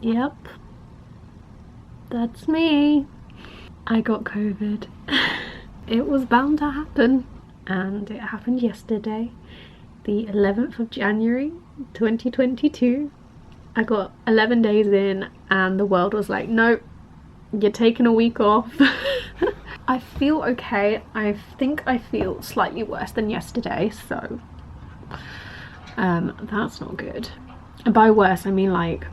Yep, that's me. I got COVID. It was bound to happen, and it happened yesterday, the 11th of January 2022. I got 11 days in and the world was like, nope, you're taking a week off. I feel okay. I think I feel slightly worse than yesterday, so that's not good. And by worse I mean like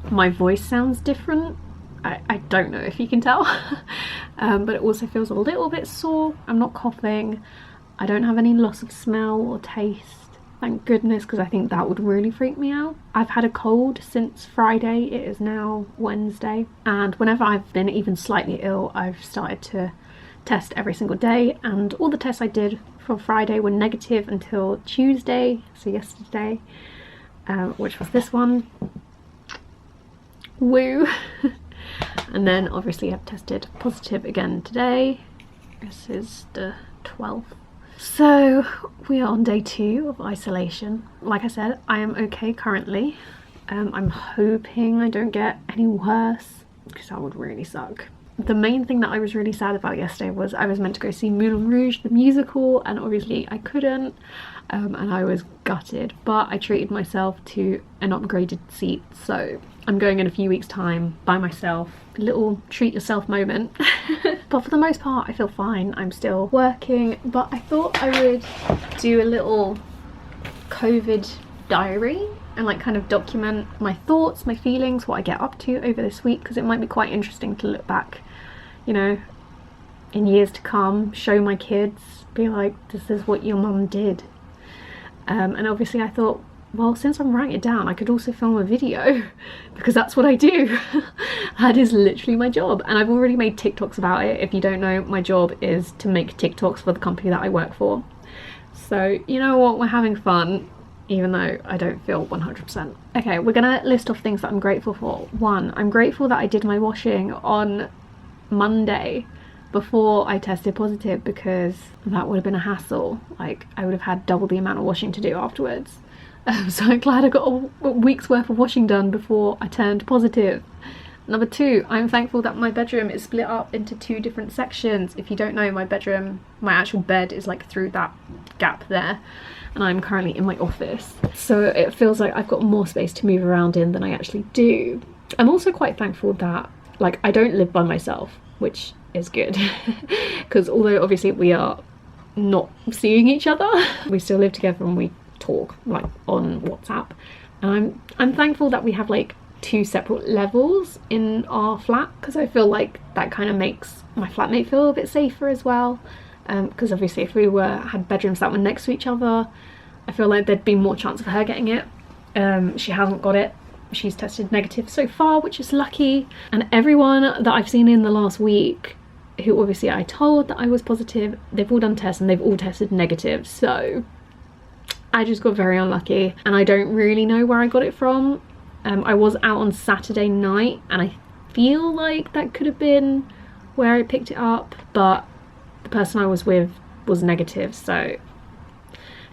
my voice sounds different. I don't know if you can tell. But it also feels a little bit sore. I'm not coughing. I don't have any loss of smell or taste. Thank goodness, because I think that would really freak me out. I've had a cold since Friday. It is now Wednesday, and whenever I've been even slightly ill, I've started to test every single day, and all the tests I did from Friday were negative until Tuesday, so yesterday, which was this one. Woo! And then obviously I've tested positive again today. This is the 12th. So we are on day 2 of isolation. Like I said, I am okay currently. I'm hoping I don't get any worse, because that would really suck. The main thing that I was really sad about yesterday was I was meant to go see Moulin Rouge the musical, and obviously I couldn't, and I was gutted, but I treated myself to an upgraded seat, so I'm going in a few weeks' time by myself. A little treat yourself moment. But for the most part I feel fine. I'm still working, but I thought I would do a little COVID diary and like kind of document my thoughts, my feelings, what I get up to over this week, because it might be quite interesting to look back, you know, in years to come, show my kids, be like, this is what your mum did. And obviously I thought, well, since I'm writing it down, I could also film a video, because that's what I do. That is literally my job, and I've already made TikToks about it. If you don't know, my job is to make TikToks for the company that I work for. So you know what, we're having fun, even though I don't feel 100%. Okay, we're gonna list off things that I'm grateful for. 1, I'm grateful that I did my washing on Monday before I tested positive, because that would have been a hassle. Like, I would have had double the amount of washing to do afterwards. So I'm glad I got a week's worth of washing done before I turned positive. Number 2, I'm thankful that my bedroom is split up into 2 different sections. If you don't know, my bedroom, my actual bed is like through that gap there, and I'm currently in my office. So it feels like I've got more space to move around in than I actually do. I'm also quite thankful that, like, I don't live by myself, which is good. Because although obviously we are not seeing each other, we still live together and we talk like on WhatsApp, and I'm thankful that we have like 2 separate levels in our flat, because I feel like that kind of makes my flatmate feel a bit safer as well, because obviously if we had bedrooms that were next to each other, I feel like there'd be more chance of her getting it. She hasn't got it. She's tested negative so far, which is lucky, and everyone that I've seen in the last week who obviously I told that I was positive, they've all done tests and they've all tested negative. So I just got very unlucky, and I don't really know where I got it from. I was out on Saturday night, and I feel like that could have been where I picked it up, but the person I was with was negative, so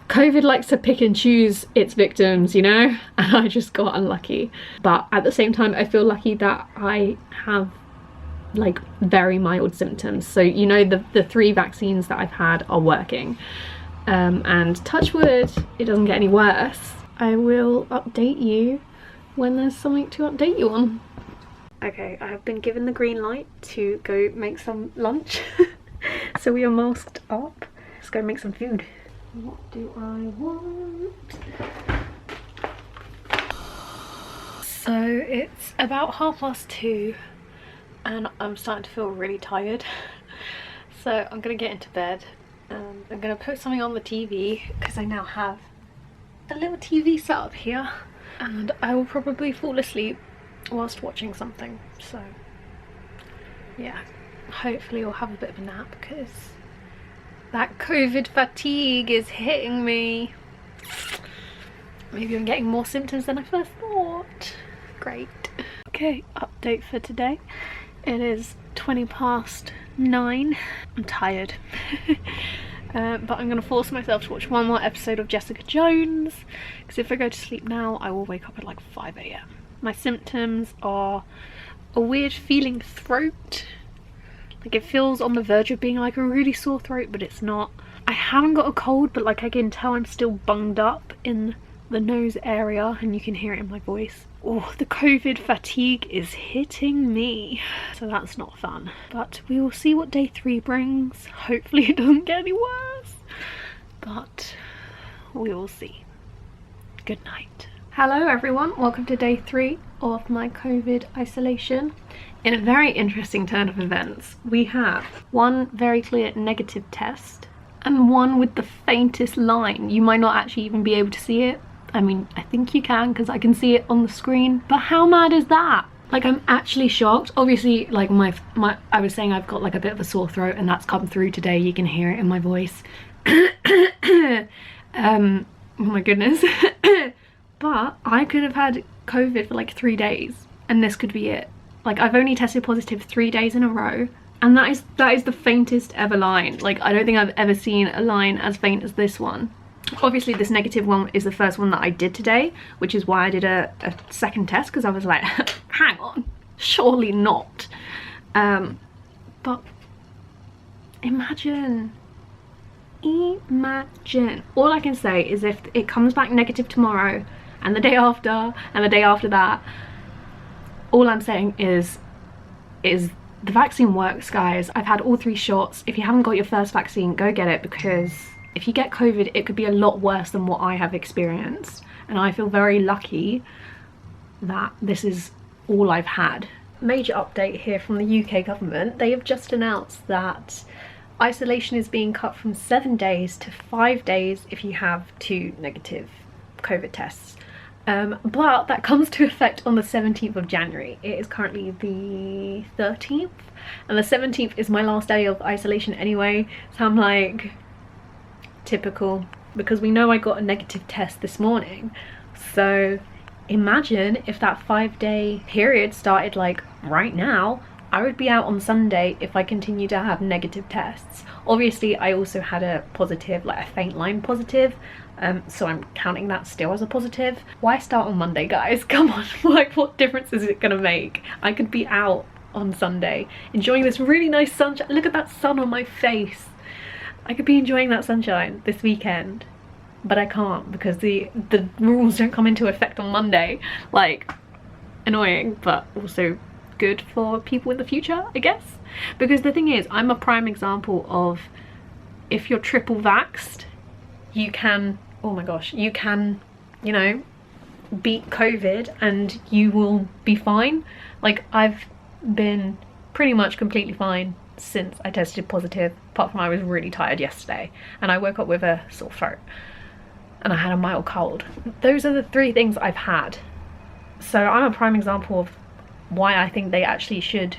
COVID likes to pick and choose its victims, you know, and I just got unlucky. But at the same time, I feel lucky that I have like very mild symptoms. So, you know, the 3 vaccines that I've had are working. And touch wood, it doesn't get any worse. I will update you when there's something to update you on. Okay, I have been given the green light to go make some lunch. So we are masked up. Let's go make some food. What do I want? So it's about 2:30 and I'm starting to feel really tired. So I'm gonna get into bed. I'm gonna put something on the TV, because I now have a little TV set up here, and I will probably fall asleep whilst watching something. So yeah, hopefully I'll have a bit of a nap, because that COVID fatigue is hitting me. Maybe I'm getting more symptoms than I first thought. Great. Okay, update for today. It is 9:20. I'm tired. But I'm gonna force myself to watch one more episode of Jessica Jones, because if I go to sleep now I will wake up at like 5 AM. My symptoms are a weird feeling throat. Like it feels on the verge of being like a really sore throat, but it's not. I haven't got a cold, but like I can tell I'm still bunged up in the nose area, and you can hear it in my voice. Oh, the COVID fatigue is hitting me, so that's not fun. But we will see what day 3 brings. Hopefully it doesn't get any worse, but we will see. Good night. Hello everyone, welcome to day 3 of my COVID isolation. In a very interesting turn of events, we have one very clear negative test and one with the faintest line. You might not actually even be able to see it. I mean, I think you can because I can see it on the screen, but how mad is that? Like, I'm actually shocked. Obviously, like I was saying, I've got like a bit of a sore throat, and that's come through today. You can hear it in my voice. Oh my goodness. But I could have had COVID for like 3 days and this could be it. Like, I've only tested positive 3 days in a row, and that is the faintest ever line. Like, I don't think I've ever seen a line as faint as this one. Obviously this negative one is the first one that I did today, which is why I did a second test, because I was like, hang on, surely not. But imagine. All I can say is if it comes back negative tomorrow and the day after and the day after that, all I'm saying is the vaccine works, guys. I've had all 3 shots. If you haven't got your first vaccine, go get it, because if you get COVID, it could be a lot worse than what I have experienced, and I feel very lucky that this is all I've had. Major update here from the UK government. They have just announced that isolation is being cut from 7 days to 5 days if you have 2 negative COVID tests. But that comes to effect on the 17th of January. It is currently the 13th, and the 17th is my last day of isolation anyway, so I'm like, typical, because we know I got a negative test this morning. So imagine if that 5-day period started like right now. I would be out on Sunday if I continue to have negative tests. Obviously I also had a positive, like a faint line positive, so I'm counting that still as a positive. Why start on Monday, guys? Come on, like, what difference is it gonna make? I could be out on Sunday enjoying this really nice sunshine. Look at that sun on my face. I could be enjoying that sunshine this weekend, but I can't because the rules don't come into effect on Monday. Like, annoying, but also good for people in the future, I guess. Because the thing is, I'm a prime example of, if you're triple vaxxed, you can, oh my gosh, you can, you know, beat COVID and you will be fine. Like, I've been pretty much completely fine since I tested positive, apart from I was really tired yesterday and I woke up with a sore throat and I had a mild cold. Those are the 3 things I've had. So I'm a prime example of why I think they actually should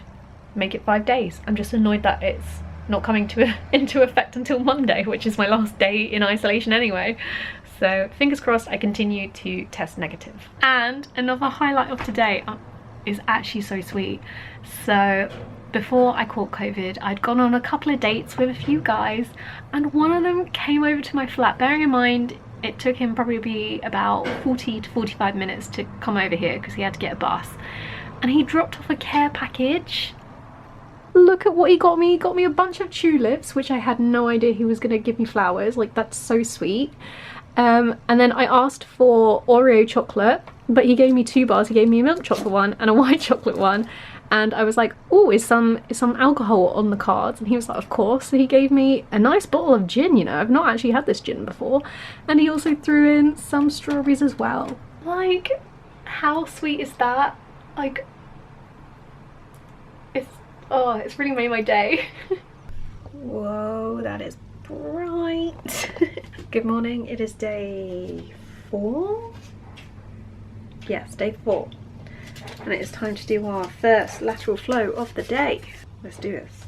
make it 5 days. I'm just annoyed that it's not coming into effect until Monday, which is my last day in isolation anyway. So fingers crossed I continue to test negative. And another highlight of today is actually so sweet. So before I caught COVID, I'd gone on a couple of dates with a few guys, and one of them came over to my flat. Bearing in mind, it took him probably about 40 to 45 minutes to come over here because he had to get a bus. And he dropped off a care package. Look at what he got me. He got me a bunch of tulips, which I had no idea he was going to give me flowers. Like, that's so sweet. And then I asked for Oreo chocolate, but he gave me 2 bars. He gave me a milk chocolate one and a white chocolate one. And I was like, oh, is some alcohol on the cards? And he was like, of course. So he gave me a nice bottle of gin, you know. I've not actually had this gin before. And he also threw in some strawberries as well. Like, how sweet is that? Like, it's really made my day. Whoa, that is bright. Good morning, it is day 4? Yes, day 4. And it is time to do our first lateral flow of the day. Let's do this.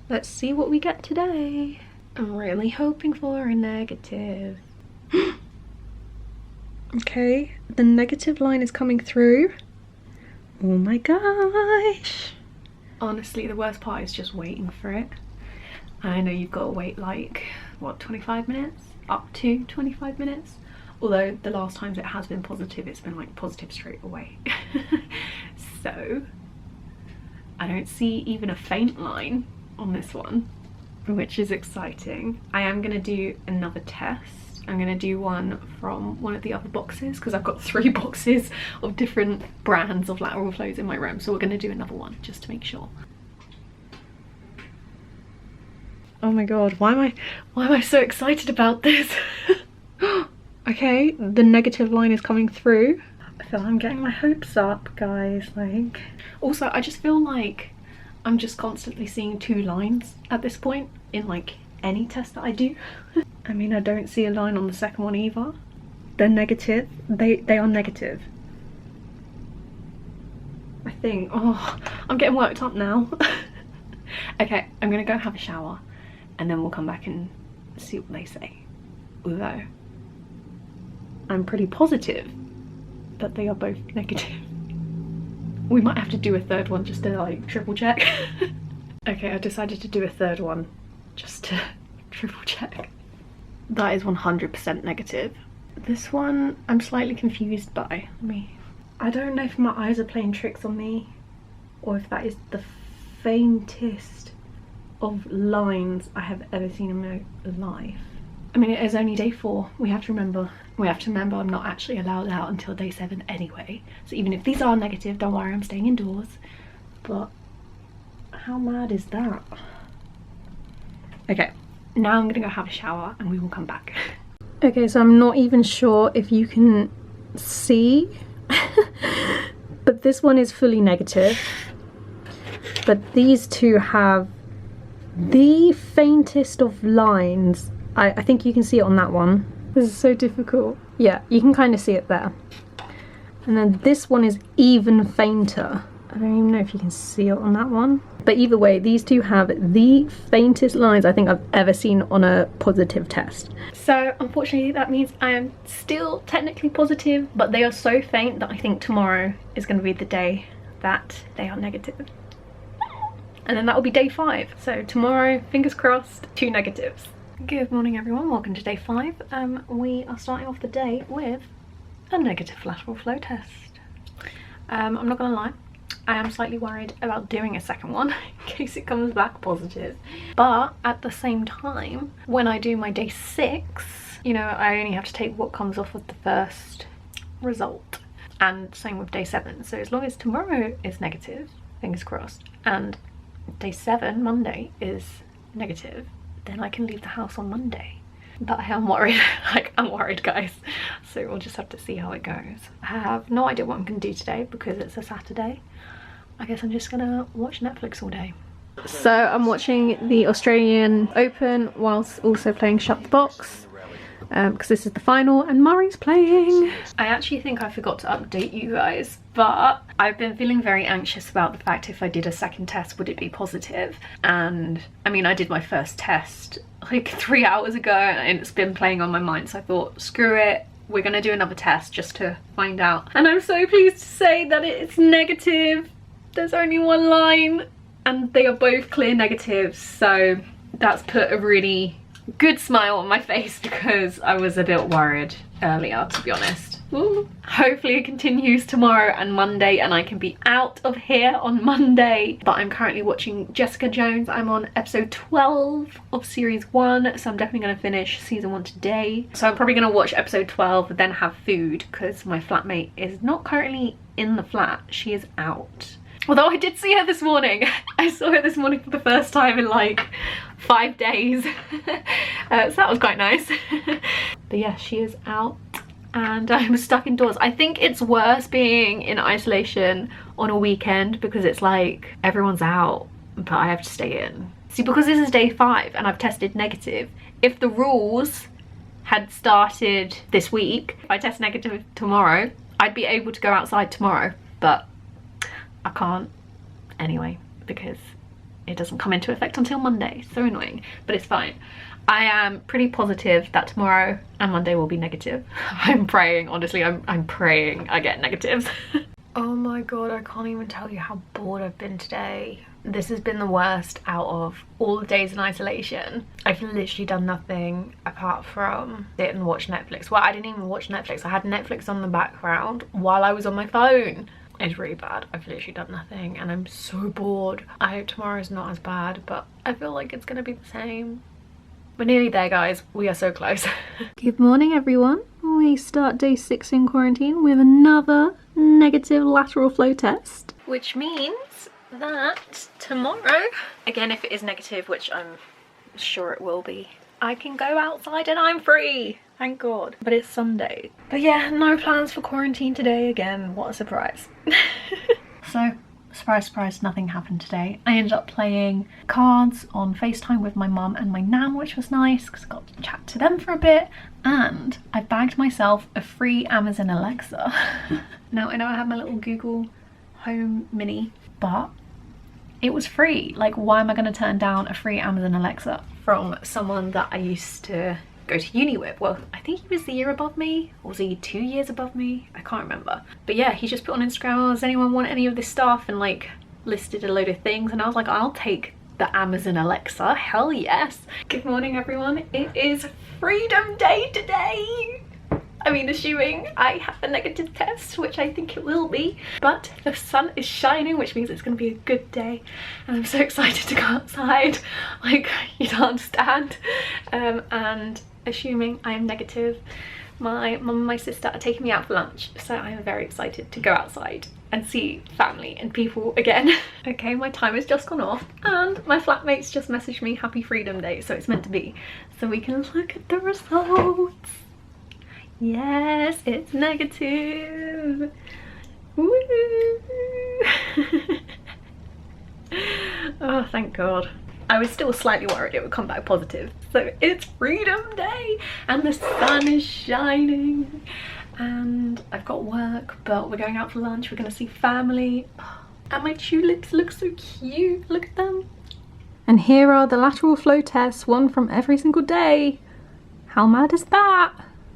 Let's see what we get today. I'm really hoping for a negative. Okay, the negative line is coming through. Oh my gosh. Honestly, the worst part is just waiting for it. I know you've got to wait like, what, 25 minutes? up to 25 minutes. Although the last times it has been positive, it's been like positive straight away. So I don't see even a faint line on this one, which is exciting. I am gonna do another test. I'm gonna do one from one of the other boxes because I've got 3 boxes of different brands of lateral flows in my room. So we're gonna do another one just to make sure. Oh my god, why am I so excited about this? Okay, the negative line is coming through. I feel I'm getting my hopes up, guys. Like, also I just feel like I'm just constantly seeing 2 lines at this point in like any test that I do. I mean, I don't see a line on the second one either. They're negative. They are negative. I think, oh, I'm getting worked up now. Okay, I'm gonna go have a shower and then we'll come back and see what they say. Although I'm pretty positive that they are both negative. We might have to do a third one just to like triple check. Okay, I decided to do a third one just to triple check. That is 100% negative. This one I'm slightly confused by. I don't know if my eyes are playing tricks on me or if that is the faintest of lines I have ever seen in my life. I mean, it is only day 4. We have to remember I'm not actually allowed out until day 7 anyway. So even if these are negative, don't worry, I'm staying indoors. But how mad is that? Okay, now I'm gonna go have a shower and we will come back. Okay, so I'm not even sure if you can see, but this one is fully negative. But these 2 have the faintest of lines. I think you can see it on that one. This is so difficult. Yeah, you can kind of see it there. And then this one is even fainter. I don't even know if you can see it on that one. But either way, these 2 have the faintest lines I think I've ever seen on a positive test. So unfortunately that means I am still technically positive, but they are so faint that I think tomorrow is going to be the day that they are negative. And then that will be day 5. So tomorrow, fingers crossed, 2 negatives. Good morning everyone, welcome to day 5. We are starting off the day with a negative lateral flow test. I'm not gonna lie, I am slightly worried about doing a second one in case it comes back positive. But at the same time, when I do my day 6, you know, I only have to take what comes off of the first result. And same with day 7. So as long as tomorrow is negative, fingers crossed, and day 7, Monday, is negative, then I can leave the house on Monday. But I am worried, like I'm worried guys. So we'll just have to see how it goes. I have no idea what I'm gonna do today because it's a Saturday. I guess I'm just gonna watch Netflix all day. So I'm watching the Australian Open whilst also playing Shut the Box. Because this is the final and Murray's playing. I actually think I forgot to update you guys, but I've been feeling very anxious about the fact if I did a second test, would it be positive? And I mean, I did my first test like 3 hours ago and it's been playing on my mind. So I thought, screw it, we're gonna do another test just to find out. And I'm so pleased to say that it's negative. There's only 1 line and they are both clear negatives. So that's put a really good smile on my face because I was a bit worried earlier, to be honest. Ooh. Hopefully it continues tomorrow and Monday and I can be out of here on Monday. But I'm currently watching Jessica Jones. I'm on episode 12 of series 1, so I'm definitely going to finish season 1 today. So I'm probably going to watch episode 12 then have food because my flatmate is not currently in the flat. She is out. Although I did see her this morning. I saw her this morning for the first time in like 5 days. So that was quite nice. But yeah, she is out and I'm stuck indoors. I think it's worse being in isolation on a weekend because it's like everyone's out but I have to stay in. See, because this is day 5 and I've tested negative, if the rules had started this week, if I test negative tomorrow, I'd be able to go outside tomorrow, but I can't anyway because it doesn't come into effect until Monday. So annoying, but it's fine. I am pretty positive that tomorrow and Monday will be negative. I'm praying, honestly, I'm praying I get negatives. Oh my god, I can't even tell you how bored I've been today. This has been the worst out of all the days in isolation. I've literally done nothing apart from sit and watch Netflix. Well, I didn't even watch Netflix. I had Netflix on the background while I was on my phone. It's really bad. I've literally done nothing and I'm so bored. I hope tomorrow's not as bad, but I feel like it's gonna be the same. We're nearly there, guys. We are so close. Good morning, everyone. We start day 6 in quarantine with another negative lateral flow test, which means that tomorrow, again, if it is negative, which I'm sure it will be, I can go outside and I'm free. Thank God. But it's Sunday. But yeah, no plans for quarantine today again. What a surprise. So, surprise, surprise, nothing happened today. I ended up playing cards on FaceTime with my mum and my nan, which was nice because I got to chat to them for a bit. And I bagged myself a free Amazon Alexa. Now, I know I have my little Google Home Mini, but it was free. Like, why am I going to turn down a free Amazon Alexa from someone that I used to go to uni with? Well, I think he was the year above me, or was he 2 years above me? I can't remember. But yeah, he just put on Instagram, oh, does anyone want any of this stuff? And like listed a load of things, and I was like, I'll take the Amazon Alexa, hell yes. Good morning, everyone. It is Freedom Day today. I mean, assuming I have a negative test, which I think it will be, but the sun is shining, which means it's going to be a good day, and I'm so excited to go outside, like, you don't understand. And assuming I am negative, my mum and my sister are taking me out for lunch, so I am very excited to go outside and see family and people again. Okay, my timer's just gone off, and my flatmates just messaged me happy Freedom Day, so it's meant to be, so we can look at the results. Yes, it's negative. Woo! Oh, thank God. I was still slightly worried it would come back positive. So it's Freedom Day and the sun is shining and I've got work, but we're going out for lunch. We're gonna see family. And my tulips look so cute. Look at them. And here are the lateral flow tests, one from every single day. How mad is that?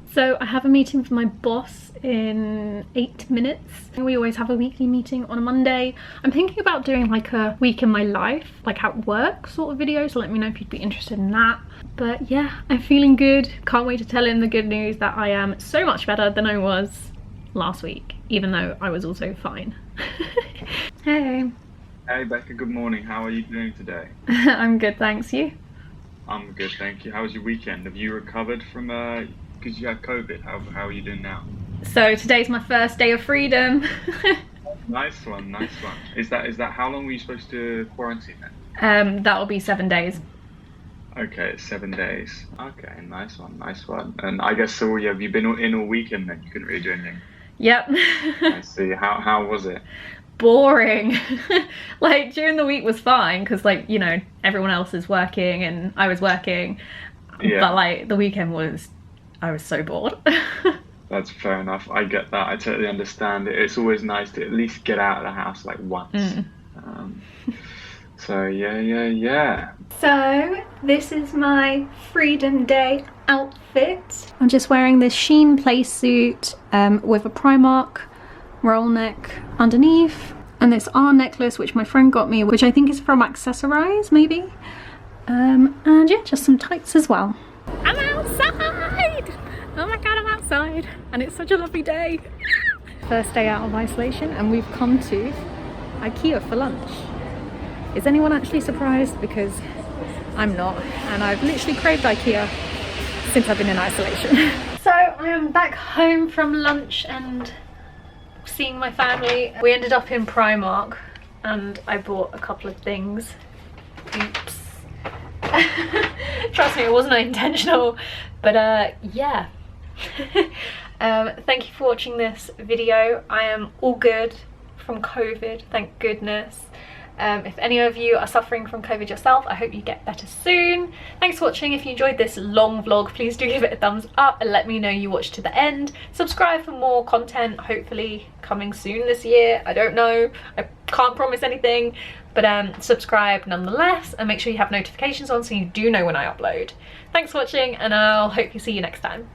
So I have a meeting with my boss in 8 minutes. We always have a weekly meeting on a Monday. I'm thinking about doing like a week in my life, like at work sort of video, so let me know if you'd be interested in that. But yeah, I'm feeling good. Can't wait to tell him the good news that I am so much better than I was last week, even though I was also fine. Hey. Hey Becca, good morning. How are you doing today? I'm good, thanks. You? I'm good, thank you. How was your weekend? Have you recovered from because you had COVID? How are you doing now? So today's my first day of freedom. Nice one, nice one. Is that how long were you supposed to quarantine then? That'll be 7 days. Okay, 7 days. Okay, nice one, nice one. And I guess so. Yeah, have you been in all weekend then? You couldn't really do anything. Yep. I see. How was it? Boring. Like during the week was fine because, like, you know, everyone else is working and I was working. Yeah. But like the weekend I was so bored. That's fair enough. I get that. I totally understand it. It's always nice to at least get out of the house like once. So yeah. So this is my Freedom Day outfit. I'm just wearing this Shein play suit with a Primark roll neck underneath, and this R necklace which my friend got me, which I think is from Accessorize maybe. And yeah, just some tights as well. I'm outside! Oh my God, I'm outside and it's such a lovely day. First day out of isolation and we've come to IKEA for lunch. Is anyone actually surprised? Because I'm not, and I've literally craved IKEA since I've been in isolation. So I am back home from lunch and seeing my family. We ended up in Primark and I bought a couple of things. Oops. Trust me, it wasn't intentional, but yeah. Thank you for watching this video. I am all good from COVID, thank goodness. If any of you are suffering from COVID yourself, I hope you get better soon. Thanks for watching. If you enjoyed this long vlog, please do give it a thumbs up and let me know you watched to the end. Subscribe for more content, hopefully coming soon this year. I don't know, I can't promise anything, but subscribe nonetheless, and make sure you have notifications on so you do know when I upload. Thanks for watching, and I'll hope to see you next time.